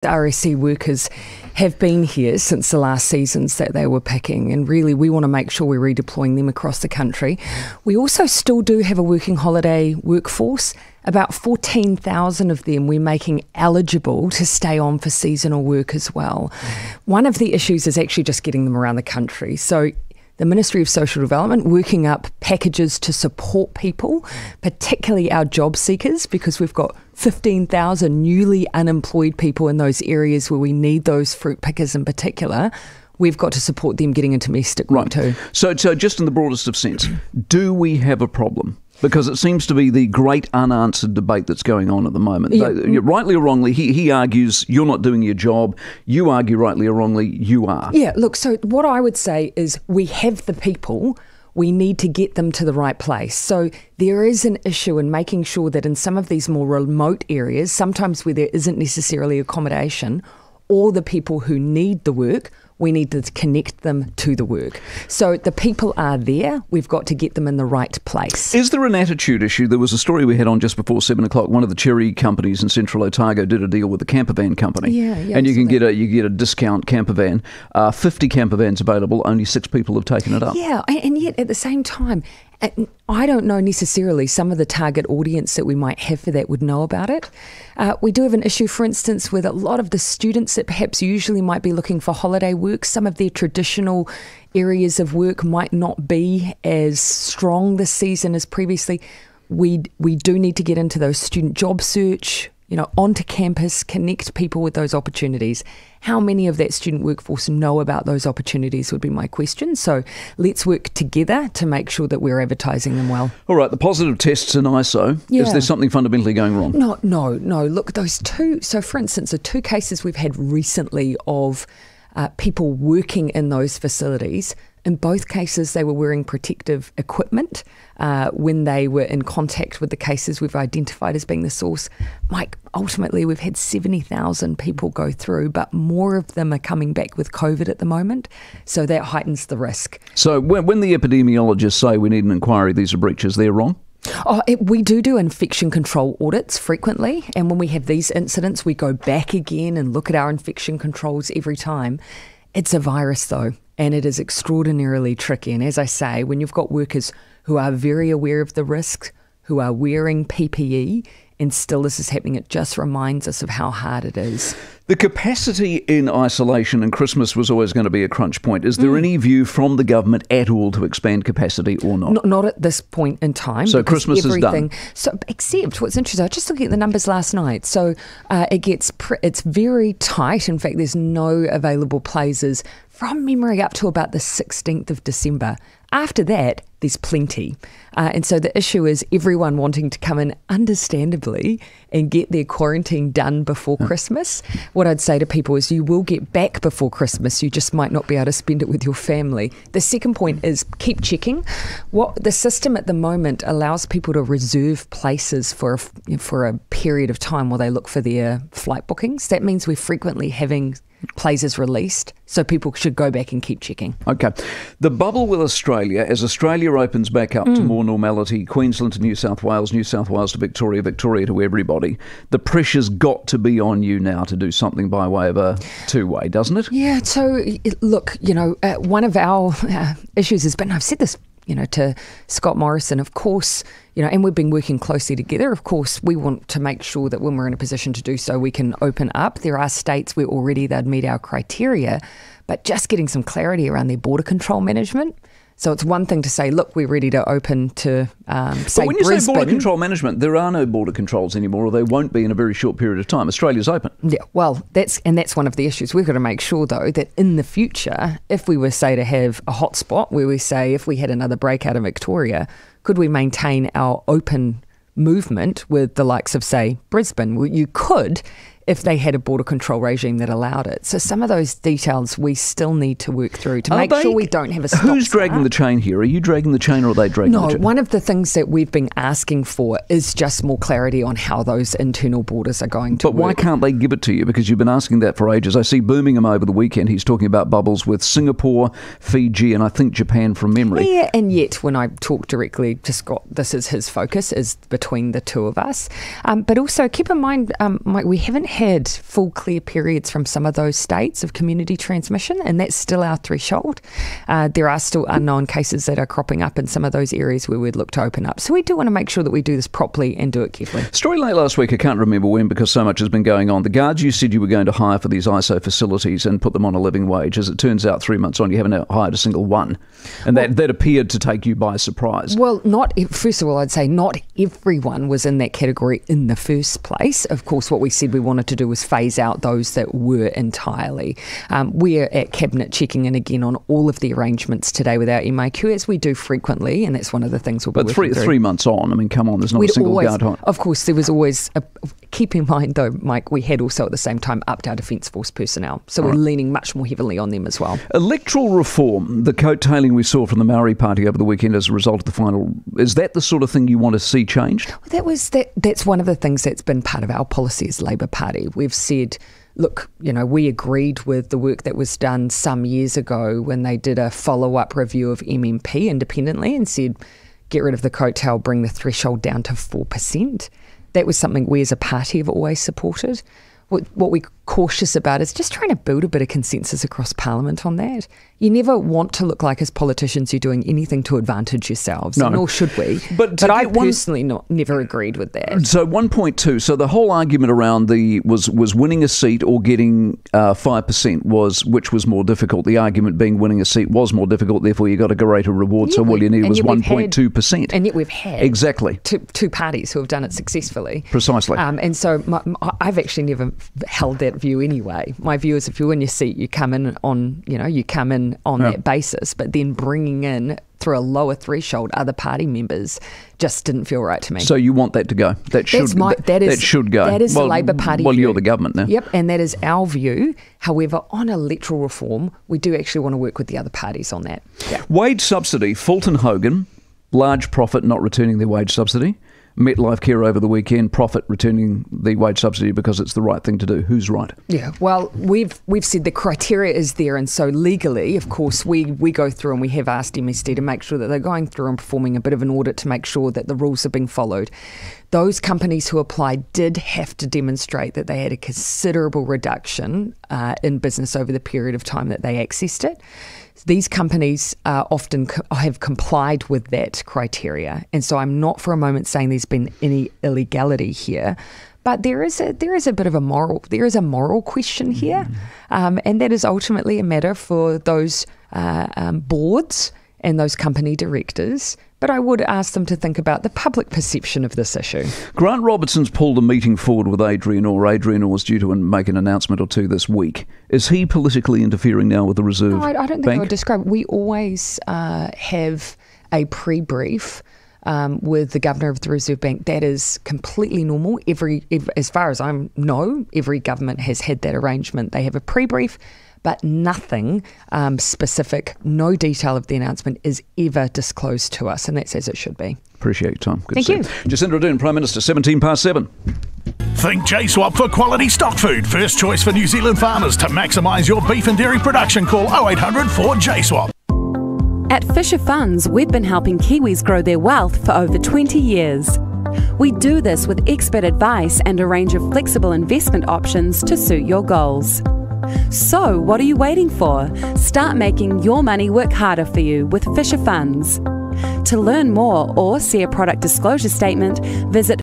RSE workers have been here since the last seasons that they were picking, and really we want to make sure we're redeploying them across the country. We also still do have a working holiday workforce. About 14,000 of them we're making eligible to stay on for seasonal work as well. One of the issues is actually just getting them around the country. So the Ministry of Social Development working up packages to support people, particularly our job seekers, because we've got 15,000 newly unemployed people in those areas where we need those fruit pickers in particular. We've got to support them getting into domestic work too. So just in the broadest of sense, do we have a problem? Because it seems to be the great unanswered debate that's going on at the moment. Yeah. Rightly or wrongly, he argues you're not doing your job. You argue rightly or wrongly, you are. Yeah, look, so what I would say is we have the people. We need to get them to the right place. So there is an issue in making sure that in some of these more remote areas, sometimes where there isn't necessarily accommodation, all the people who need the work, we need to connect them to the work. So the people are there. We've got to get them in the right place. Is there an attitude issue? There was a story we had on just before 7 o'clock. One of the cherry companies in Central Otago did a deal with a camper van company. Yeah, and you can get a discount camper van. 50 camper vans available. Only 6 people have taken it up. Yeah, and yet at the same time, I don't know necessarily some of the target audience that we might have for that would know about it. We do have an issue, for instance, with a lot of the students that perhaps usually might be looking for holiday work. Some of their traditional areas of work might not be as strong this season as previously. We do need to get into those student job search, onto campus, connect people with those opportunities. How many of that student workforce know about those opportunities would be my question. So let's work together to make sure that we're advertising them well. All right, the positive tests in ISO, is there something fundamentally going wrong? No. Look, those two, so for instance, the 2 cases we've had recently of people working in those facilities, in both cases, they were wearing protective equipment when they were in contact with the cases we've identified as being the source. Mike, ultimately, we've had 70,000 people go through, but more of them are coming back with COVID at the moment, so that heightens the risk. So when the epidemiologists say we need an inquiry, these are breaches, they're wrong? We do infection control audits frequently, and when we have these incidents, we go back again and look at our infection controls every time. It's a virus, though, and it is extraordinarily tricky. And as I say, when you've got workers who are very aware of the risks, who are wearing PPE, and still this is happening, it just reminds us of how hard it is. The capacity in isolation, and Christmas was always going to be a crunch point. Is there any view from the government at all to expand capacity or not? Not at this point in time. So Christmas is done. So, except what's interesting, I was just looking at the numbers last night. So it's very tight. In fact, there's no available places from memory up to about the 16th of December. After that, there's plenty. And so the issue is everyone wanting to come in, understandably, and get their quarantine done before Christmas. What I'd say to people is you will get back before Christmas. You just might not be able to spend it with your family. The second point is keep checking. What the system at the moment allows people to reserve places for a period of time while they look for their flight bookings. That means we're frequently having places released, so people should go back and keep checking. Okay. The bubble with Australia, as Australia opens back up to more normality, Queensland to New South Wales to Victoria, Victoria to everybody, the pressure's got to be on you now to do something by way of a two-way, doesn't it? Yeah, so look, one of our issues has been, I've said this, to Scott Morrison, of course, and we've been working closely together. Of course, we want to make sure that when we're in a position to do so, we can open up. There are states where already they'd meet our criteria, but just getting some clarity around their border control management. So it's one thing to say, look, we're ready to open to, say, but when you Brisbane. say border control management, there are no border controls anymore, or they won't be in a very short period of time. Australia's open. Yeah, well, that's one of the issues. We've got to make sure, though, that in the future, if we were, say, to have a hotspot where we say if we had another breakout in Victoria, could we maintain our open movement with the likes of, say, Brisbane? Well, you could if they had a border control regime that allowed it. So some of those details we still need to work through to make sure we don't have a stop Who's dragging the chain here? Are you dragging the chain or are they dragging the chain? No, one of the things that we've been asking for is just more clarity on how those internal borders are going to work. But why can't they give it to you? Because you've been asking that for ages. I see Birmingham over the weekend. He's talking about bubbles with Singapore, Fiji, and I think Japan from memory. Yeah, and yet when I talk directly to Scott, this is his focus, is between the two of us. But also keep in mind, Mike, we haven't had full clear periods from some of those states of community transmission, and that's still our threshold. There are still unknown cases that are cropping up in some of those areas where we'd look to open up. So we do want to make sure that we do this properly and do it carefully. Story late last week, I can't remember when because so much has been going on. The guards you said you were going to hire for these ISO facilities and put them on a living wage. As it turns out, 3 months on, you haven't hired a single one. And that appeared to take you by surprise. Well, first of all, I'd say not everyone was in that category in the first place. Of course, what we said we wanted to do was phase out those that were entirely. We're at Cabinet checking in again on all of the arrangements today with our MIQ, as we do frequently, and that's one of the things we'll be working through. 3 months on, I mean, come on, there's not a single guard on. Of course, there was always keep in mind, though, Mike, we had also at the same time upped our Defence Force personnel. So we're leaning much more heavily on them as well. Electoral reform, the coattailing we saw from the Maori Party over the weekend as a result of the final, is that the sort of thing you want to see changed? Well, that's one of the things that's been part of our policy as Labour Party. We've said, look, we agreed with the work that was done some years ago when they did a follow-up review of MMP independently and said, get rid of the coattail, bring the threshold down to 4%. That was something we as a party have always supported. What we're cautious about is just trying to build a bit of consensus across Parliament on that. You never want to look like as politicians you're doing anything to advantage yourselves, nor should we. But I personally never agreed with that. So 1.2, so the whole argument around was winning a seat or getting 5% which was more difficult. The argument being winning a seat was more difficult, therefore you got a greater reward, so all you needed was 1.2%. And yet we've had exactly two parties who have done it successfully. Precisely. And so I've actually never held that view anyway. My view is if you win your seat, you come in on that basis, but then bringing in through a lower threshold other party members just didn't feel right to me. So you want that to go? That should go. That is the Labour Party view. You're the government now. Yep, and that is our view. However, on electoral reform, we do actually want to work with the other parties on that. Yeah. Wage subsidy, Fulton Hogan, large profit not returning their wage subsidy. MetLife Care over the weekend, profit returning the wage subsidy because it's the right thing to do. Who's right? Yeah, well, we've said the criteria is there, and so legally, of course, we go through and we have asked MSD to make sure that they're going through and performing a bit of an audit to make sure that the rules are being followed. Those companies who applied did have to demonstrate that they had a considerable reduction in business over the period of time that they accessed it. These companies often have complied with that criteria, and so I'm not for a moment saying there's been any illegality here, but there is a bit of a moral question here, and that is ultimately a matter for those boards and those company directors. But I would ask them to think about the public perception of this issue. Grant Robertson's pulled a meeting forward with Adrian Orr. Adrian Orr is due to make an announcement or two this week. Is he politically interfering now with the Reserve Bank? No, I don't think I would describe it. We always have a pre-brief with the Governor of the Reserve Bank. That is completely normal. As far as I know, every government has had that arrangement. They have a pre-brief, but nothing specific, no detail of the announcement is ever disclosed to us, and that's as it should be. Appreciate your time. Good Thank you. Jacinda Ardern, Prime Minister, 7:17. Think J-Swap for quality stock food. First choice for New Zealand farmers. To maximise your beef and dairy production, call 0800 4J-Swap. At Fisher Funds, we've been helping Kiwis grow their wealth for over 20 years. We do this with expert advice and a range of flexible investment options to suit your goals. So, what are you waiting for? Start making your money work harder for you with Fisher Funds. To learn more or see a product disclosure statement, visit